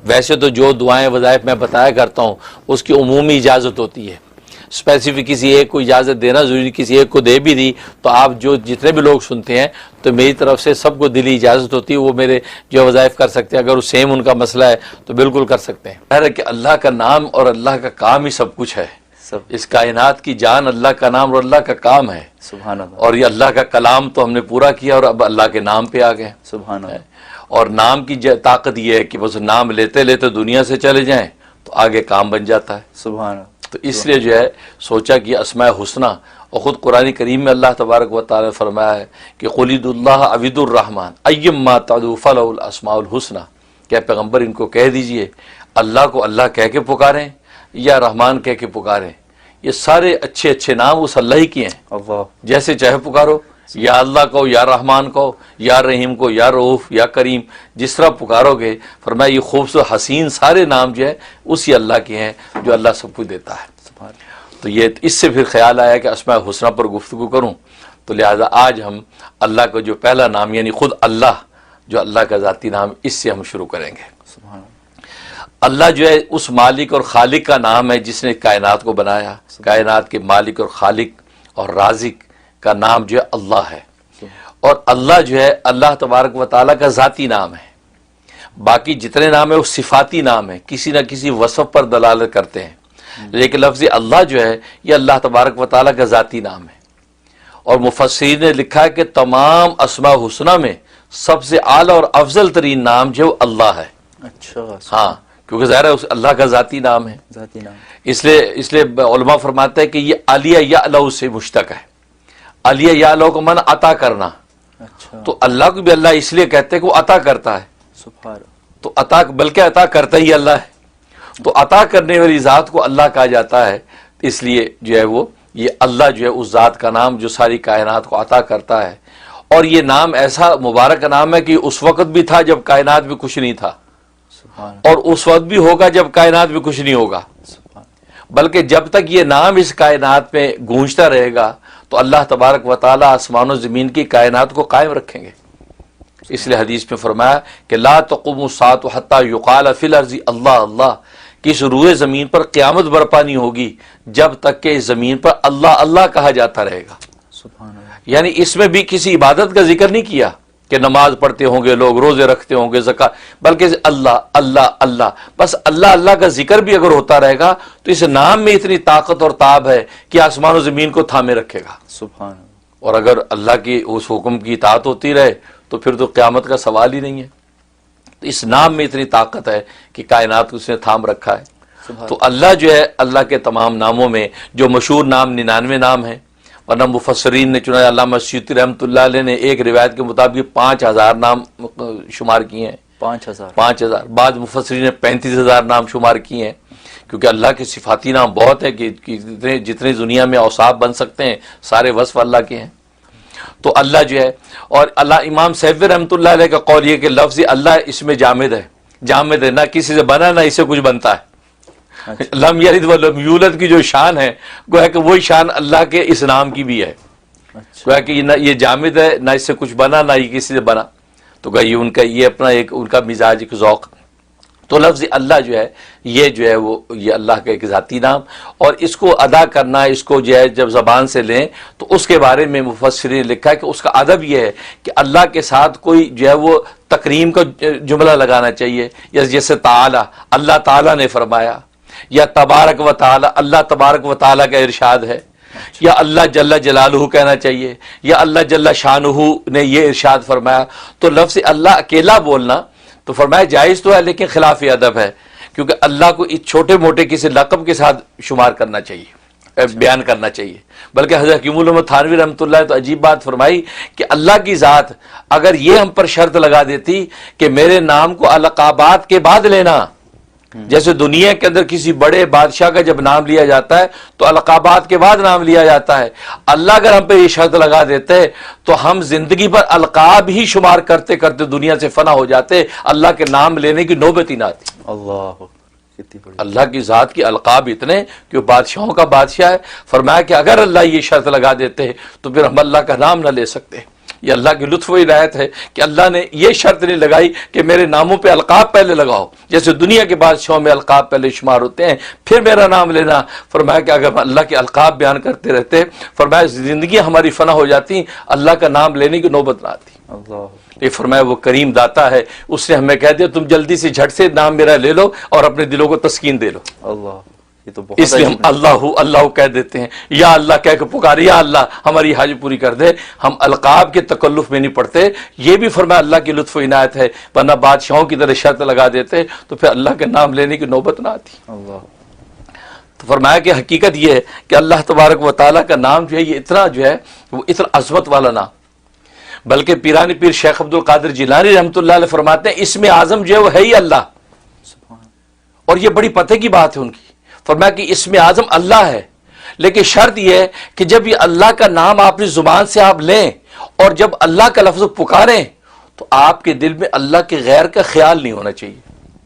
ویسے تو جو دعائیں وظائف میں بتایا کرتا ہوں اس کی عمومی اجازت ہوتی ہے، اسپیسیفک کسی ایک کو اجازت دینا ضروری، کسی ایک کو دے بھی دی تو آپ جو جتنے بھی لوگ سنتے ہیں تو میری طرف سے سب کو دلی اجازت ہوتی ہے، وہ میرے جو وظائف کر سکتے ہیں، اگر وہ سیم ان کا مسئلہ ہے تو بالکل کر سکتے ہیں۔ خیر ہے کہ اللہ کا نام اور اللہ کا کام ہی سب کچھ ہے، اس کائنات کی جان اللہ کا نام اور اللہ کا کام ہے، سبحان اللہ۔ اور یہ اللہ کا کلام تو ہم نے پورا کیا اور اب اللہ کے نام پہ آ گئے۔ سبحان اللہ۔ اور نام کی طاقت یہ ہے کہ بس نام لیتے لیتے دنیا سے چلے جائیں تو آگے کام بن جاتا ہے۔ سبحان اللہ۔ تو اس لیے جو ہے سوچا کہ اسماء حسنہ، اور خود قرآن کریم میں اللہ تبارک و تعالی نے فرمایا ہے کہ قل ادعوا اللہ عبد الرحمن ایما تدعوا فلہ الاسماء الحسنى، کہ پیغمبر ان کو کہہ دیجئے اللہ کو اللہ کہہ کے پکاریں یا رحمان کہہ کے پکاریں، یہ سارے اچھے اچھے نام اس اللہ ہی کے ہیں، اللہ جیسے چاہے پکارو، یا اللہ کو، یا رحمان کو، یا رحیم کو، یا رؤوف، یا کریم، جس طرح پکارو گے، فرمایا یہ خوبصورت حسین سارے نام جو ہے اسی اللہ کے ہیں جو اللہ سب کچھ دیتا ہے۔ سبحان اللہ۔ تو یہ اس سے پھر خیال آیا کہ اسماء حسنہ پر گفتگو کروں، تو لہذا آج ہم اللہ کا جو پہلا نام یعنی خود اللہ، جو اللہ کا ذاتی نام، اس سے ہم شروع کریں گے۔ سبحان اللہ۔ اللہ جو ہے اس مالک اور خالق کا نام ہے جس نے کائنات کو بنایا، کائنات کے مالک اور خالق اور رازق کا نام جو ہے اللہ ہے، اور اللہ جو ہے اللہ تبارک و تعالیٰ کا ذاتی نام ہے۔ باقی جتنے نام ہیں وہ صفاتی نام ہیں، کسی نہ کسی وصف پر دلالت کرتے ہیں، لیکن لفظ اللہ جو ہے یہ اللہ تبارک و تعالیٰ کا ذاتی نام ہے۔ اور مفسرین نے لکھا ہے کہ تمام اسماء حسنہ میں سب سے اعلیٰ اور افضل ترین نام جو ہے وہ اللہ ہے۔ اچھا، ہاں، کیونکہ ظاہر ہے اللہ کا ذاتی نام ہے، ذاتی نام۔ اس لیے علماء فرماتے ہیں کہ یہ علیہ یعلو سے مشتق ہے۔ علیہ یعلو کو من عطا کرنا، اچھا، تو اللہ کو بھی اللہ اس لیے کہتے ہیں کہ وہ عطا کرتا ہے، سبحان اللہ۔ تو عطا بلکہ عطا کرتا ہی اللہ ہے، تو عطا کرنے والی ذات کو اللہ کہا جاتا ہے، اس لیے جو ہے وہ یہ اللہ جو ہے اس ذات کا نام جو ساری کائنات کو عطا کرتا ہے۔ اور یہ نام ایسا مبارک نام ہے کہ اس وقت بھی تھا جب کائنات میں کچھ نہیں تھا، سبحان اللہ۔ اور اس وقت بھی ہوگا جب کائنات میں کچھ نہیں ہوگا، سبحان اللہ۔ بلکہ جب تک یہ نام اس کائنات میں گونجتا رہے گا تو اللہ تبارک و تعالی آسمان و زمین کی کائنات کو قائم رکھیں گے۔ اس لیے حدیث میں فرمایا کہ لا تقوم الساعة حتى يقال في الارض اللہ اللہ، کہ اس روئے زمین پر قیامت برپا نہیں ہوگی جب تک کہ اس زمین پر اللہ اللہ کہا جاتا رہے گا۔ سبحان اللہ۔ یعنی اس میں بھی کسی عبادت کا ذکر نہیں کیا کہ نماز پڑھتے ہوں گے لوگ، روزے رکھتے ہوں گے، زکوٰۃ، بلکہ اللہ اللہ اللہ، بس اللہ اللہ کا ذکر بھی اگر ہوتا رہے گا تو اس نام میں اتنی طاقت اور تاب ہے کہ آسمان و زمین کو تھامے رکھے گا۔ سبحان اللہ۔ اور اگر اللہ کی اس حکم کی اطاعت ہوتی رہے تو پھر تو قیامت کا سوال ہی نہیں ہے۔ تو اس نام میں اتنی طاقت ہے کہ کائنات کو اس نے تھام رکھا ہے۔ تو اللہ جو ہے اللہ کے تمام ناموں میں جو مشہور نام 99 نام ہیں، ورنہ مفسرین نے چنانچہ علامہ سیوطی رحمۃ اللہ علیہ نے ایک روایت کے مطابق 5000 نام شمار کیے ہیں، 5000، بعض مفسرین نے 35000 نام شمار کیے ہیں، کیونکہ اللہ کے صفاتی نام بہت ہے کہ جتنے دنیا میں اوصاف بن سکتے ہیں سارے وصف اللہ کے ہیں۔ تو اللہ جو ہے، اور اللہ امام سیوطی رحمۃ اللہ علیہ کا قول یہ کہ لفظ اللہ اس میں جامد ہے، جامد ہے، نہ کسی سے بنا نہ اس سے کچھ بنتا ہے۔ لم یلد ولم یولد کی جو شان ہے گویا کہ وہی شان اللہ کے اس نام کی بھی ہے، گویا کہ نہ یہ جامد ہے، نہ اس سے کچھ بنا نہ یہ کسی سے بنا، تو گویا یہ ان کا یہ اپنا ایک ان کا مزاج، ایک ذوق۔ تو لفظ اللہ جو ہے یہ جو ہے وہ یہ اللہ کا ایک ذاتی نام، اور اس کو ادا کرنا، اس کو جو ہے جب زبان سے لیں تو اس کے بارے میں مفسرین نے لکھا ہے کہ اس کا ادب یہ ہے کہ اللہ کے ساتھ کوئی جو ہے وہ تکریم کا جملہ لگانا چاہیے، جیسے تعالی، اللہ تعالی نے فرمایا، یا تبارک و تعالی، اللہ تبارک و تعالی کا ارشاد ہے، یا اللہ جل جلالہ کہنا چاہیے، یا اللہ جل شانہ نے یہ ارشاد فرمایا۔ تو لفظ اللہ اکیلا بولنا تو فرمایا جائز تو ہے لیکن خلاف ادب ہے، کیونکہ اللہ کو اس چھوٹے موٹے کسی لقب کے ساتھ شمار کرنا چاہیے، بیان کرنا چاہیے۔ بلکہ حضرت حکیم الامت تھانوی رحمۃ اللہ تو عجیب بات فرمائی کہ اللہ کی ذات اگر یہ ہم پر شرط لگا دیتی کہ میرے نام کو القابات کے بعد لینا، جیسے دنیا کے اندر کسی بڑے بادشاہ کا جب نام لیا جاتا ہے تو القابات کے بعد نام لیا جاتا ہے، اللہ اگر ہم پہ یہ شرط لگا دیتے تو ہم زندگی پر القاب ہی شمار کرتے کرتے دنیا سے فنا ہو جاتے، اللہ کے نام لینے کی نوبت ہی نہ آتی۔ اللہ، اللہ کی ذات کی القاب اتنے کہ وہ بادشاہوں کا بادشاہ ہے، فرمایا کہ اگر اللہ یہ شرط لگا دیتے تو پھر ہم اللہ کا نام نہ لے سکتے۔ یہ اللہ کی لطف و عنایت ہے کہ اللہ نے یہ شرط نہیں لگائی کہ میرے ناموں پہ القاب پہلے لگاؤ، جیسے دنیا کے بادشاہوں میں القاب پہلے شمار ہوتے ہیں پھر میرا نام لینا۔ فرمایا کہ اگر اللہ کے القاب بیان کرتے رہتے، فرمایا زندگی ہماری فنا ہو جاتی، اللہ کا نام لینے کی نوبت نہ آتی۔ اللہ یہ فرمایا وہ کریم داتا ہے، اس نے ہمیں کہہ دیا تم جلدی سے جھٹ سے نام میرا لے لو اور اپنے دلوں کو تسکین دے لو۔ اللہ، یہ تو بہت اس لیے ہم عجیب ہے۔ اللہ اللہ کہہ دیتے ہیں، یا اللہ کہہ کے پکارے، یا اللہ ہماری حاجت پوری کر دے۔ ہم القاب کے تکلف میں نہیں پڑتے، یہ بھی فرمایا اللہ کی لطف و عنایت ہے، ورنہ بادشاہوں کی طرح شرط لگا دیتے تو پھر اللہ کے نام لینے کی نوبت نہ آتی۔ اللہ تو فرمایا کہ حقیقت یہ ہے کہ اللہ تبارک و تعالیٰ کا نام جو ہے یہ اتنا جو ہے وہ اتنا عظمت والا نام، بلکہ پیرانی پیر شیخ عبد القادر جیلانی رحمۃ اللہ علیہ فرماتے ہیں اسم اعظم جو ہے وہ ہے ہی اللہ، سبحان اور یہ بڑی پتہ کی بات ہے ان کی۔ فرمایا کہ اسم اعظم اللہ ہے، لیکن شرط یہ ہے کہ جب یہ اللہ کا نام اپنی زبان سے آپ لیں اور جب اللہ کا لفظ پکاریں تو آپ کے دل میں اللہ کے غیر کا خیال نہیں ہونا چاہیے۔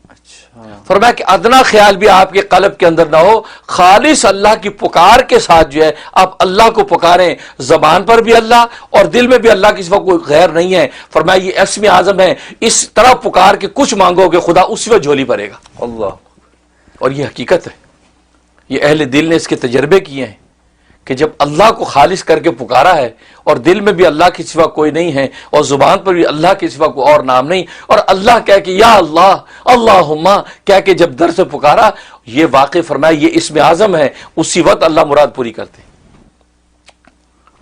اچھا، فرمایا کہ ادنا خیال بھی آپ کے قلب کے اندر نہ ہو، خالص اللہ کی پکار کے ساتھ جو ہے آپ اللہ کو پکاریں، زبان پر بھی اللہ اور دل میں بھی اللہ کے سوا کوئی غیر نہیں ہے۔ فرمایا یہ اسم اعظم ہے، اس طرح پکار کے کچھ مانگو گے خدا اسی وقت جھولی بھرے گا، اللہ اور یہ حقیقت ہے۔ یہ اہل دل نے اس کے تجربے کیے ہیں کہ جب اللہ کو خالص کر کے پکارا ہے اور دل میں بھی اللہ کے سوا کوئی نہیں ہے اور زبان پر بھی اللہ کے سوا کوئی اور نام نہیں، اور اللہ کہہ کے یا اللہ اللہم کہہ کے جب در سے پکارا، یہ واقع فرمایا یہ اسم اعظم ہے، اسی وقت اللہ مراد پوری کرتے ہیں۔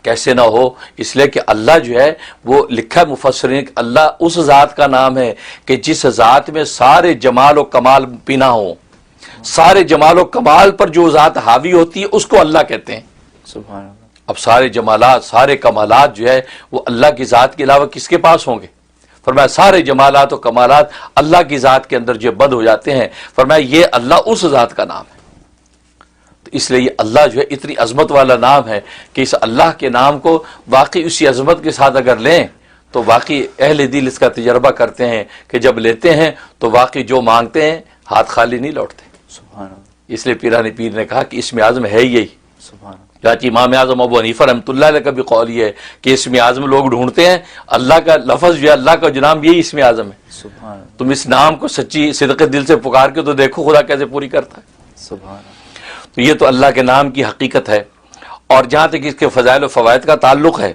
کیسے نہ ہو، اس لیے کہ اللہ جو ہے وہ لکھا ہے مفسرین کہ اللہ اس ذات کا نام ہے کہ جس ذات میں سارے جمال و کمال پینا ہو، سارے جمال و کمال پر جو ذات حاوی ہوتی ہے اس کو اللہ کہتے ہیں۔ سبحان اللہ، اب سارے جمالات سارے کمالات جو ہے وہ اللہ کی ذات کے علاوہ کس کے پاس ہوں گے؟ فرمایا سارے جمالات و کمالات اللہ کی ذات کے اندر جو بند ہو جاتے ہیں، فرمایا یہ اللہ اس ذات کا نام ہے۔ تو اس لیے یہ اللہ جو ہے اتنی عظمت والا نام ہے کہ اس اللہ کے نام کو واقعی اسی عظمت کے ساتھ اگر لیں تو واقعی اہل دل اس کا تجربہ کرتے ہیں کہ جب لیتے ہیں تو واقعی جو مانگتے ہیں ہاتھ خالی نہیں لوٹتے۔ سبحان اللہ، اس لیے پیرانی پیر نے کہا کہ اسم اعظم ہے یہی۔ سبحان اللہ، چاچی امام اعظم ابو حنیفہ رحمۃ اللہ علیہ کا بھی قول یہ ہے کہ اسم اعظم لوگ ڈھونڈتے ہیں، اللہ کا لفظ جو ہے اللہ کا جو نام یہی اسم اعظم ہے۔ سبحان اللہ، تم اس نام کو سچی صدق دل سے پکار کے تو دیکھو خدا کیسے پوری کرتا ہے۔ سبحان اللہ، تو یہ تو اللہ کے نام کی حقیقت ہے۔ اور جہاں تک اس کے فضائل و فوائد کا تعلق ہے،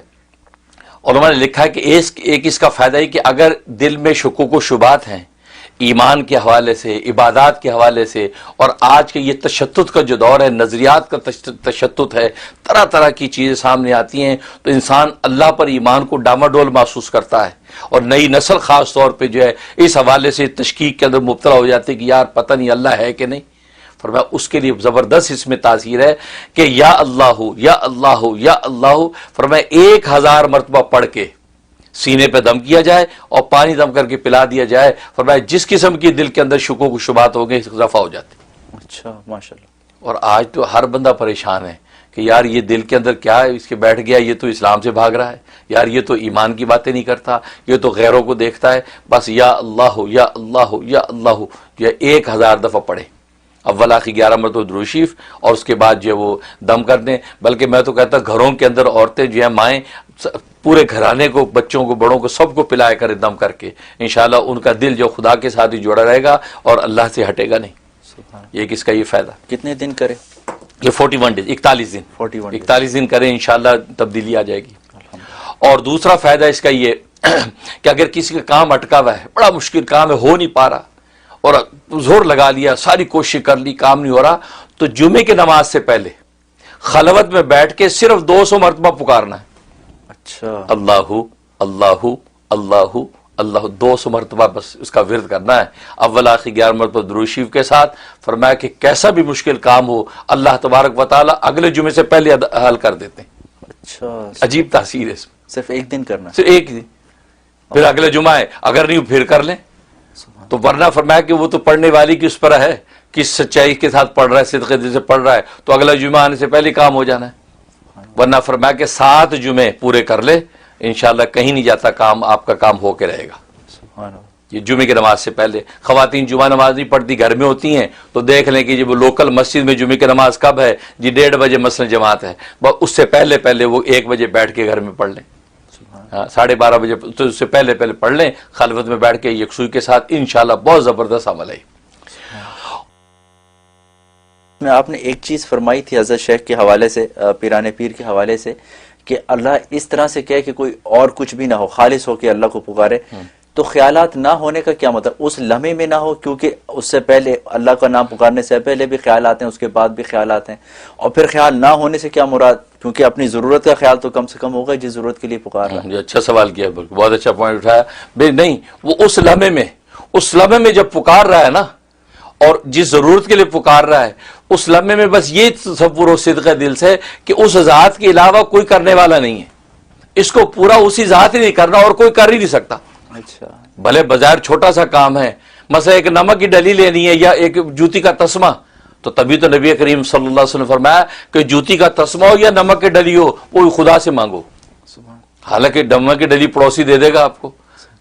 علماء نے لکھا ہے کہ ایک اس کا فائدہ ہے کہ اگر دل میں شکوک و شبہات ہیں ایمان کے حوالے سے، عبادات کے حوالے سے، اور آج کے یہ تشدد کا جو دور ہے، نظریات کا تشدد ہے، طرح طرح کی چیزیں سامنے آتی ہیں، تو انسان اللہ پر ایمان کو ڈاماڈول محسوس کرتا ہے، اور نئی نسل خاص طور پہ جو ہے اس حوالے سے تشکیک کے اندر مبتلا ہو جاتے کہ یار پتہ نہیں اللہ ہے کہ نہیں۔ فرمایا اس کے لیے زبردست اس میں تاثیر ہے کہ یا اللہ یا اللہ یا اللہ، فرمایا 1000 مرتبہ پڑھ کے سینے پہ دم کیا جائے اور پانی دم کر کے پلا دیا جائے، فرمایا جس قسم کی دل کے اندر شکوک و شبہات ہو گئے رفع ہو جاتے۔ اچھا، ماشاء اللہ، اور آج تو ہر بندہ پریشان ہے کہ یار یہ دل کے اندر کیا ہے، اس کے بیٹھ گیا، یہ تو اسلام سے بھاگ رہا ہے، یار یہ تو ایمان کی باتیں نہیں کرتا، یہ تو غیروں کو دیکھتا ہے، بس یا اللہ یا اللہ یا اللہ یہ 1000 دفعہ پڑھے، اول آخر 11 مرتبہ درود شریف، اور اس کے بعد جو ہے وہ دم کر دیں۔ بلکہ میں تو کہتا گھروں کے اندر عورتیں جو ہیں، مائیں پورے گھرانے کو، بچوں کو، بڑوں کو، سب کو پلایا کرے دم کر کے، انشاءاللہ ان کا دل جو خدا کے ساتھ ہی جڑا رہے گا اور اللہ سے ہٹے گا نہیں۔ سبحان اللہ، یہ کس کا یہ فائدہ؟ کتنے دن کرے؟ یہ 41 ڈیز، 41 دن 41 days. 41 دن کریں، انشاءاللہ تبدیلی آ جائے گی۔ الحمدللہ، اور دوسرا فائدہ اس کا یہ کہ اگر کسی کا کام اٹکا ہوا ہے، بڑا مشکل کام ہے، ہو نہیں پا رہا، اور زور لگا لیا، ساری کوشش کر لی، کام نہیں ہو رہا، تو جمعے کی نماز سے پہلے خلوت میں بیٹھ کے صرف 200 مرتبہ پکارنا ہے، اچھا، اللہ اللہ اللہ اللہ، 200 مرتبہ بس اس کا ورد کرنا ہے، اول آخر 11 مرتبہ درود شریف کے ساتھ۔ فرمایا کہ کیسا بھی مشکل کام ہو اللہ تبارک و تعالیٰ اگلے جمعے سے پہلے حل کر دیتے ہیں۔ اچھا، عجیب تاثیر ہے اس میں، صرف ایک دن کرنا ہے؟ صرف ایک دن، پھر اگلے جمعہ ہے، اگر نہیں پھر کر لیں سبحان تو، ورنہ فرمایا کہ وہ تو پڑھنے والی کی اس پر ہے کہ سچائی کے ساتھ پڑھ رہا ہے، صدق دل سے پڑھ رہا ہے، تو اگلا جمعہ آنے سے پہلے کام ہو جانا ہے، ورنہ فرمایا کہ 7 جمعے پورے کر لے، انشاءاللہ کہیں نہیں جاتا کام، آپ کا کام ہو کے رہے گا۔ سبحان اللہ، یہ جمعے کی نماز سے پہلے، خواتین جمعہ نماز نہیں پڑھتی، گھر میں ہوتی ہیں، تو دیکھ لیں کہ جب وہ لوکل مسجد میں جمعے کی نماز کب ہے جی، 1:30 بجے مثلا جماعت ہے، بس اس سے پہلے وہ 1 بجے بیٹھ کے گھر میں پڑھ لیں، سبحان 12:30 بجے تو اس سے پہلے پڑھ لیں خلوت میں بیٹھ کے یکسوئی کے ساتھ، انشاءاللہ بہت زبردست عمل ہے۔ میں آپ نے ایک چیز فرمائی تھی حضرت شیخ کے حوالے سے، پیران پیر کے حوالے سے، کہ اللہ اس طرح سے کہے کہ کوئی اور کچھ بھی نہ ہو، خالص ہو کے اللہ کو پکارے، تو خیالات نہ ہونے کا کیا مطلب؟ اس لمحے میں نہ ہو، کیونکہ اس سے پہلے اللہ کا نام پکارنے سے پہلے بھی خیالات ہیں، اس کے بعد بھی خیالات ہیں، اور پھر خیال نہ ہونے سے کیا مراد؟ کیونکہ اپنی ضرورت کا خیال تو کم سے کم ہوگا جس ضرورت کے لیے پکار رہا ہے۔ یہ اچھا سوال کیا، بہت اچھا پوائنٹ اٹھایا۔ بھئی نہیں، وہ اس لمحے میں جب پکار رہا ہے نا، اور جس ضرورت کے لیے پکار رہا ہے، اس لمحے میں بس یہ تصور و صدق دل سے کہ اس ذات کے علاوہ کوئی کرنے والا نہیں ہے، اس کو پورا اسی ذات ہی نہیں کرنا اور کوئی کر ہی نہیں سکتا۔ اچھا، بھلے بظاہر چھوٹا سا کام ہے، مثلا ایک نمک کی ڈلی لینی ہے یا ایک جوتی کا تسمہ، تو تبھی تو نبی کریم صلی اللہ علیہ وسلم نے فرمایا کہ جوتی کا تسمہ ہو یا نمک کی ڈلی ہو، وہ خدا سے مانگو۔ حالانکہ نمک کی ڈلی پڑوسی دے دے گا آپ کو،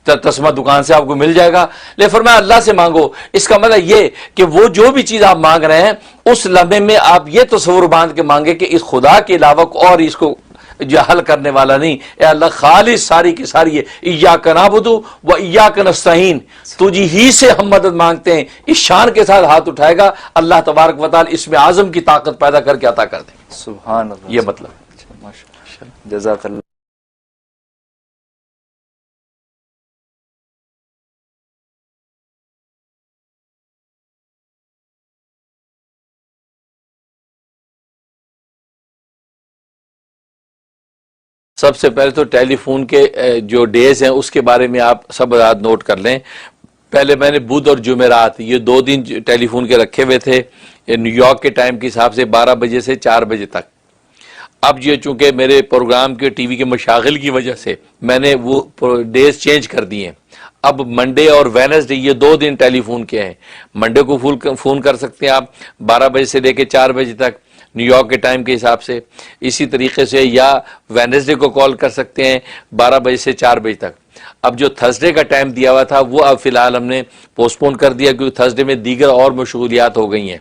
تسمہ دکان سے آپ کو مل جائے گا، لیکن فرمایا اللہ سے مانگو۔ اس کا مطلب یہ کہ وہ جو بھی چیز آپ مانگ رہے ہیں اس لمحے میں آپ یہ تصور باندھ کے مانگے کہ اس خدا کے علاوہ اور اس کو جو حل کرنے والا نہیں، اے اللہ خالص ساری کی ساری ہے، ایاک نعبد و ایاک نستعین، تجھ ہی سے ہم مدد مانگتے ہیں، اس شان کے ساتھ ہاتھ اٹھائے گا، اللہ تبارک و تعالی اس میں اعظم کی طاقت پیدا کر کے عطا کر دیں۔ سبحان اللہ، یہ مطلب اچھا، ماشاء اللہ، جزاک اللہ۔ سب سے پہلے تو ٹیلی فون کے جو ڈیز ہیں اس کے بارے میں آپ سب رات نوٹ کر لیں۔ پہلے میں نے بدھ اور جمعرات یہ 2 دن ٹیلی فون کے رکھے ہوئے تھے، نیو یارک کے ٹائم کے حساب سے 12 بجے سے 4 بجے تک۔ اب یہ چونکہ میرے پروگرام کے ٹی وی کے مشاغل کی وجہ سے میں نے وہ ڈیز چینج کر دیے ہیں۔ اب منڈے اور وینسڈے یہ 2 دن ٹیلی فون کے ہیں۔ منڈے کو فون کر سکتے ہیں آپ 12 بجے سے لے کے 4 بجے تک نیو یارک کے ٹائم کے حساب سے، اسی طریقے سے یا وینسڈے کو کال کر سکتے ہیں 12 بجے سے 4 بجے تک۔ اب جو تھرسڈے کا ٹائم دیا ہوا تھا وہ اب فی الحال ہم نے پوسٹ پون کر دیا، کیونکہ تھرسڈے میں دیگر اور مشغولیات ہو گئی ہیں،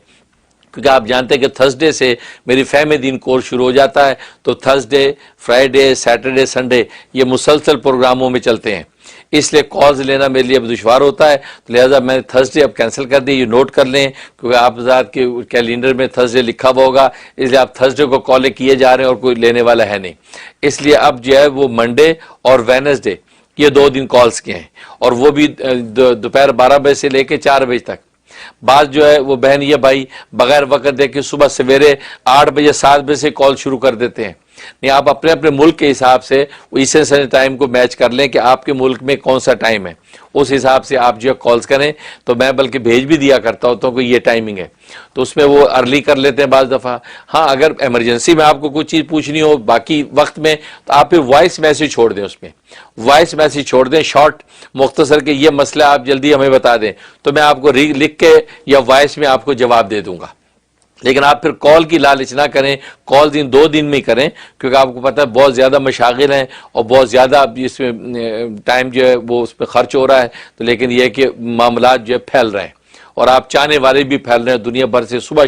کیونکہ آپ جانتے ہیں کہ تھرسڈے سے میری فہم دین کورس شروع ہو جاتا ہے، تو تھرسڈے، فرائیڈے، سیٹرڈے، سنڈے یہ مسلسل پروگراموں میں چلتے ہیں، اس لیے کالز لینا میرے لیے اب دشوار ہوتا ہے، تو لہٰذا میں نے تھرسڈے اب کینسل کر دی۔ یہ نوٹ کر لیں کیونکہ آپ ذات کے کیلنڈر میں تھرسڈے لکھا ہوا ہوگا، اس لیے آپ تھرسڈے کو کالیں کیے جا رہے ہیں اور کوئی لینے والا ہے نہیں، اس لیے اب جو ہے وہ منڈے اور وینسڈے یہ 2 دن کالز کے ہیں، اور وہ بھی دوپہر 12 بجے سے لے کے 4 بجے تک۔ بعض جو ہے وہ بہن یہ بھائی بغیر وقت دے کے صبح سویرے 8 بجے 7 بجے سے کال شروع کر دیتے ہیں۔ نہیں، آپ اپنے اپنے ملک کے حساب سے ایسٹرن ٹائم کو میچ کر لیں کہ آپ کے ملک میں کون سا ٹائم ہے، اس حساب سے آپ جو ہے کالز کریں، تو میں بلکہ بھیج بھی دیا کرتا ہوتا ہوں کہ یہ ٹائمنگ ہے، تو اس میں وہ ارلی کر لیتے ہیں بعض دفعہ۔ ہاں اگر ایمرجنسی میں آپ کو کوئی چیز پوچھنی ہو باقی وقت میں تو آپ پھر وائس میسج چھوڑ دیں، اس میں وائس میسج چھوڑ دیں شارٹ مختصر کہ یہ مسئلہ آپ جلدی ہمیں بتا دیں، تو میں آپ کو لکھ کے یا وائس میں آپ کو جواب دے دوں گا۔ لیکن آپ پھر کال کی لالچ نہ کریں، کال 2 دن میں کریں، کیونکہ آپ کو پتہ ہے بہت زیادہ مشاغل ہیں اور بہت زیادہ اس میں ٹائم جو ہے وہ اس پہ خرچ ہو رہا ہے، تو لیکن یہ ہے کہ معاملات جو ہے پھیل رہے ہیں اور آپ چاہنے والے بھی پھیل رہے ہیں دنیا بھر سے۔ صبح